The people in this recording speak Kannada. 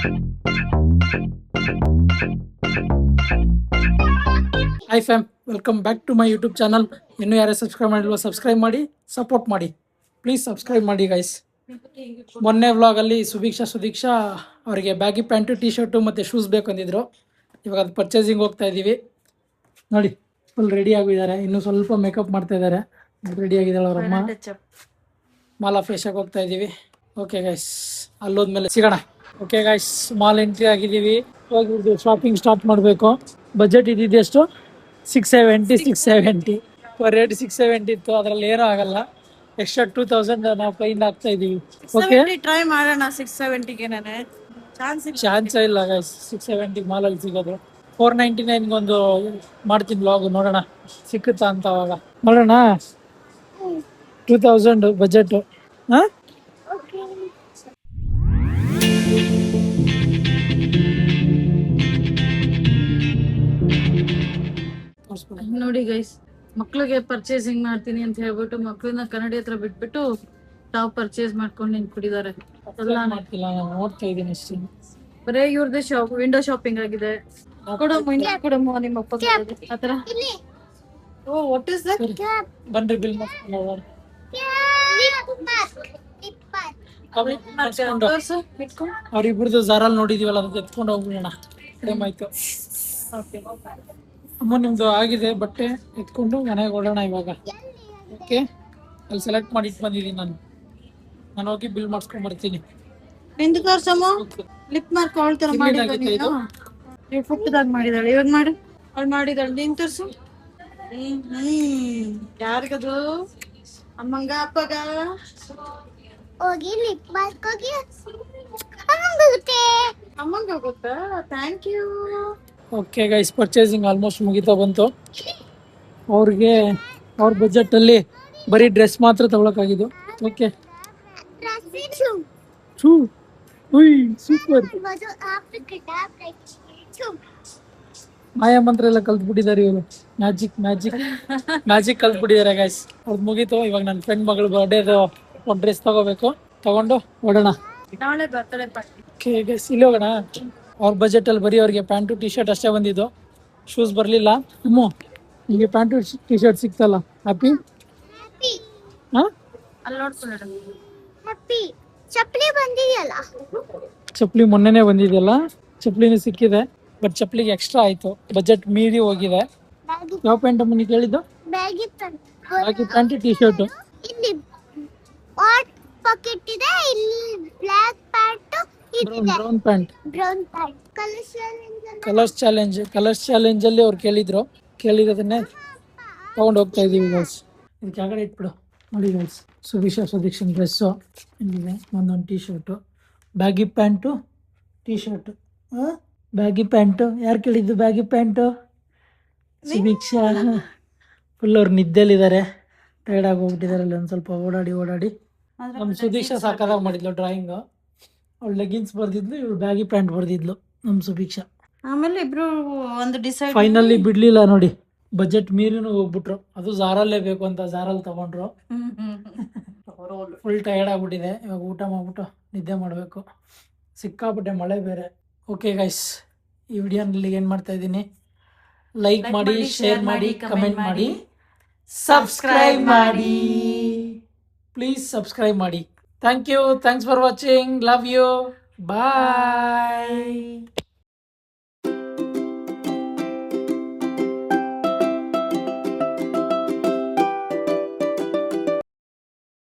Hi fam, welcome back to my YouTube channel. ಇನ್ನೂ ಯಾರೇ ಸಬ್ಸ್ಕ್ರೈಬ್ ಮಾಡಿಲ್ವೋ ಸಬ್ಸ್ಕ್ರೈಬ್ ಮಾಡಿ, ಸಪೋರ್ಟ್ ಮಾಡಿ, ಪ್ಲೀಸ್ ಸಬ್ಸ್ಕ್ರೈಬ್ ಮಾಡಿ ಗೈಸ್. ಮೊನ್ನೆ ವ್ಲಾಗಲ್ಲಿ ಸುದೀಕ್ಷಾ ಅವರಿಗೆ ಬ್ಯಾಗಿ ಪ್ಯಾಂಟು, ಟಿ ಶರ್ಟು ಮತ್ತು ಶೂಸ್ ಬೇಕು ಅಂದಿದ್ರು. ಇವಾಗ ಅದು ಪರ್ಚೇಸಿಂಗ್ ಹೋಗ್ತಾ ಇದ್ದೀವಿ. ನೋಡಿ, ಫುಲ್ ರೆಡಿ ಆಗಿದ್ದಾರೆ. ಇನ್ನೂ ಸ್ವಲ್ಪ ಮೇಕಪ್ ಮಾಡ್ತಾ ಇದ್ದಾರೆ. ರೆಡಿ ಆಗಿದ್ದಾಳೆ ಅವರಮ್ಮ. ಮಾಲಾ ಫೇಶಾಗಿ ಹೋಗ್ತಾ ಇದ್ದೀವಿ. ಓಕೆ ಗೈಸ್, ಅಲ್ಲೋದ್ಮೇಲೆ ಸಿಗೋಣ. ಓಕೆ ಗೈಸ್, ಮಾಲ್ ಎಂಟ್ರಿ ಆಗಿದ್ದೀವಿ. ಹೋಗಿ ಶಾಪಿಂಗ್ ಸ್ಟಾರ್ಟ್ ಮಾಡಬೇಕು. ಬಜೆಟ್ ಇದ್ದಿದ್ದು ಎಷ್ಟು? 670 ಪರ್ ರೇಟ್ 670 ಇತ್ತು. ಅದರಲ್ಲಿ ಏನೂ ಆಗಲ್ಲ. ಎಕ್ಸ್ಟ್ರಾ 2000 ನಾವು ಕೈಯಿಂದ ಹಾಕ್ತಾ ಇದೀವಿ. ಓಕೆ, ಟ್ರೈ ಮಾಡೋಣ. 670ಗೆ ಚಾನ್ಸ್ ಇಲ್ಲ ಗೈಸ್. 670 ಮಾಲಲ್ಲಿ ಸಿಗೋದು. 499 ಒಂದು ಮಾಡ್ತೀನಿ ಬ್ಲಾಗ್, ನೋಡೋಣ ಸಿಕ್ಕುತ್ತಾ ಅಂತ. ಅವಾಗ ನೋಡೋಣ. 2000 ಬಜೆಟ್. ಹಾಂ, ನೋಡಿ ಗೈಸ್, ಮಕ್ಳಿಗೆ ಪರ್ಚೇಸಿಂಗ್ ಮಾಡ್ತೀನಿ ಅಂತ ಹೇಳ್ಬಿಟ್ಟು ಮಕ್ಳನ್ನ ಕನ್ನಡಿ ಹತ್ರ ಬಿಟ್ಬಿಟ್ಟು ತಾವು ಪರ್ಚೇಸ್ ಮಾಡ್ಕೊಂಡು ನಿಂತ್ಬಿಟ್ಟಿದ್ದಾರೆ. ನೋಡ್ತಾ ಇದ್ದೀನಿ ಅಷ್ಟೇ. ಬರೇ ಇವ್ರದ್ದು ವಿಂಡೋ ಶಾಪಿಂಗ್ ಆಗಿದೆ. ಕೊಡಮ್ಮ ನಿಮ್ಮ ಅಪ್ಪ ಆತರ. ಓ, ವಾಟ್ ಇಸ್ ದಟ್? ಬನ್ರಿ ಬಿಲ್ ಮಾಡ್ಕೊಂಡು ಅವ್ರಿಬ್ರದ್ದು ಜಾರಲ್ಲಿ ನೋಡಿದೀವಲ್ಲ, ಅದಕ್ಕೆ ಎತ್ಕೊಂಡು ಹೋಗ್ಬಿಡೋಣ. ಟೈಮ್ ಆಯ್ತು. ಅಮ್ಮ, ನಿಮ್ದು ಆಗಿದೆ ಬಟ್ಟೆ, ಎತ್ಕೊಂಡು ಮನೆಗೆ ಹೊಡೋಣ ಇವಾಗ. ಓಕೆ, ಅಲ್ಲಿ ಸೆಲೆಕ್ಟ್ ಮಾಡಿ ಇಟ್ಟು ಬಂದಿದ್ದೀನಿ ನಾನು ಹೋಗಿ ಬಿಲ್ ಮಾಡಿಸ್ಕೊಂಡ್ ಬರ್ತೀನಿ. ಎಂದು ತೋರ್ಸಮ್ಮ. ಲಿಪ್ ಮಾರ್ಕ್ ಅವಳ ತರ ಮಾಡಿದ್ದಾಳೆ. ನೀವು ಫುಟ್ಟದಾಗ ಮಾಡಿದಾಳೆ. ಇವಾಗ ಮಾಡು. ಅವಳು ಮಾಡಿದಾಳೆ, ನೀನ್ ತೋರ್ಸು. ಯಾರಿಗದು? ಅಮ್ಮಂಗ ಅಪ್ಪಗ ಹೋಗಿ ಲಿಪ್ ಮಾರ್ಕ್ ಹೋಗಿ ಅಮ್ಮಂಗ ಗೊತ್ತಾ? Thank you. Okay guys, purchasing almost ಮುಗಿತಾ ಬಂತು. ಅವ್ರಿಗೆ ಅವ್ರ ಬಜೆಟಲ್ಲಿ ಬರೀ ಡ್ರೆಸ್ ಮಾತ್ರ ತಗೊಳಕ್ಕಾಗಿದ್ದು. Okay, super. ಮಾಯಾ ಮಂತ್ರ ಎಲ್ಲ ಕಲ್ತ್ಬಿಟ್ಟಿದ್ದಾರೆ ಇವರು. ಮ್ಯಾಜಿಕ್ ಕಲ್ತ್ಬಿಟ್ಟಿದ್ದಾರೆ ಗೈಸ್. ಅವ್ರದ್ದು ಮುಗೀತು. ಇವಾಗ ನನ್ನ ಫ್ರೆಂಡ್ ಮಗಳು ಬರ್ಡೇದು ಒಂದು ಡ್ರೆಸ್ ತಗೊಂಡು ಹೊಡೋಣ. ನಾಳೆ ಬರ್ತಡೆ ಪಾರ್ಟಿ. ಓಕೆ ಗೈಸ್, ಇಲ್ಲಿ ಹೋಗೋಣ. ಅವ್ರ ಬಜೆಟಲ್ಲಿ ಬರೀ ಅವ್ರಿಗೆ ಪ್ಯಾಂಟು ಟಿ ಶರ್ಟ್ ಅಷ್ಟೇ ಬಂದಿದ್ದು. ಶೂಸ್ ಬರಲಿಲ್ಲ. ನಿಮಗೆ ಪ್ಯಾಂಟು ಟಿ ಶರ್ಟ್ ಸಿಕ್ತಲ್ಲ, ಹ್ಯಾಪಿ? ಹಾಂ, ಅಲ್ಲಿ ನೋಡ್ಕೊಂಡು ಚಪ್ಪಲಿ ಮೊನ್ನೆನೇ ಬಂದಿದೆಯಲ್ಲ, ಚಪ್ಪಲಿನೂ ಸಿಕ್ಕಿದೆ. ಬಟ್ ಚಪ್ಪಲಿಗೆ ಎಕ್ಸ್ಟ್ರಾ ಆಯಿತು, ಬಜೆಟ್ ಮೀರಿ ಹೋಗಿದೆ. ಯಾವ ಪ್ಯಾಂಟ್ ಅಮ್ಮ ನೀವು ಕೇಳಿದ್ದು? Baggy pant T shirt. ಇಲ್ಲಿ ವಾಟ್ ಪಾಕೆಟ್ ಇದೆ, ಇಲ್ಲಿ ಬ್ಲಾಕ್ ಪ್ಯಾಂಟ್ ಇದೆ, ಬ್ರೌನ್ ಪ್ಯಾಂಟ್. ಕಲರ್ಸ್ ಚಾಲೆಂಜ್ ಅಲ್ಲಿ ಅವ್ರು ಕೇಳಿರೋದನ್ನೇ ತಗೊಂಡು ಹೋಗ್ತಾ ಇದೀವಿ ಗೈಸ್. ಇದು ಕೆಳಗಡೆ ಇಟ್ಬಿಡು. ನೋಡಿ ಗೈಸ್, ಸುದೀಕ್ಷನ್ ಡ್ರೆಸ್ಸು ಇಲ್ಲಿದೆ. ಒಂದೊಂದು T shirt, baggy pant, T shirt. Baggy pant ಯಾರು ಕೇಳಿದ್ದು? Baggy pant Sudeeksha. ಫುಲ್ ಅವ್ರು ನಿದ್ದೆಲಿದ್ದಾರೆ, ಟೈರ್ಡ್ ಆಗಿ ಹೋಗ್ಬಿಟ್ಟಿದ್ದಾರೆ. ಅಲ್ಲಿ ಒಂದು ಸ್ವಲ್ಪ ಓಡಾಡಿ. ನಮ್ಮ ಸುದೀಕ್ಷಾ ಸಾಕಾದಾಗ ಮಾಡಿದ್ಲು ಡ್ರಾಯಿಂಗು. ಅವಳು ಲೆಗಿನ್ಸ್ ಬರ್ದಿದ್ಲು, ಇವಳು ಬ್ಯಾಗಿ ಪ್ಯಾಂಟ್ ಬರ್ದಿದ್ಲು ನಮ್ಮ ಸುದೀಕ್ಷಾ. ಆಮೇಲೆ ಇಬ್ರು ಒಂದು ಡಿಸೈಡ್. ಫೈನಲಿ ಬಿಡ್ಲಿಲ್ಲ ನೋಡಿ, ಬಜೆಟ್ ಮೀರಿನೂ ಹೋಗ್ಬಿಟ್ರು. ಅದು ಜಾರಲ್ಲೇ ಬೇಕು ಅಂತ ಜಾರಲ್ಲಿ ತಗೊಂಡ್ರು. ಫುಲ್ ಟಯರ್ಡ್ ಆಗ್ಬಿಟ್ಟಿದೆ. ಇವಾಗ ಊಟ ಮಾಡ್ಬಿಟ್ಟು ನಿದ್ದೆ ಮಾಡಬೇಕು. ಸಿಕ್ಕಾಬಿಟ್ಟೆ ಮಳೆ ಬೇರೆ. ಓಕೆ ಗೈಸ್, ಈ ವಿಡಿಯೋನಲ್ಲಿ ಏನು ಮಾಡ್ತಾ ಇದ್ದೀನಿ, ಲೈಕ್ ಮಾಡಿ, ಶೇರ್ ಮಾಡಿ, ಕಮೆಂಟ್ ಮಾಡಿ, ಸಬ್ಸ್ಕ್ರೈಬ್ ಮಾಡಿ. ಪ್ಲೀಸ್ ಸಬ್ಸ್ಕ್ರೈಬ್ ಮಾಡಿ. Thank you. Thanks for watching. Love you. Bye.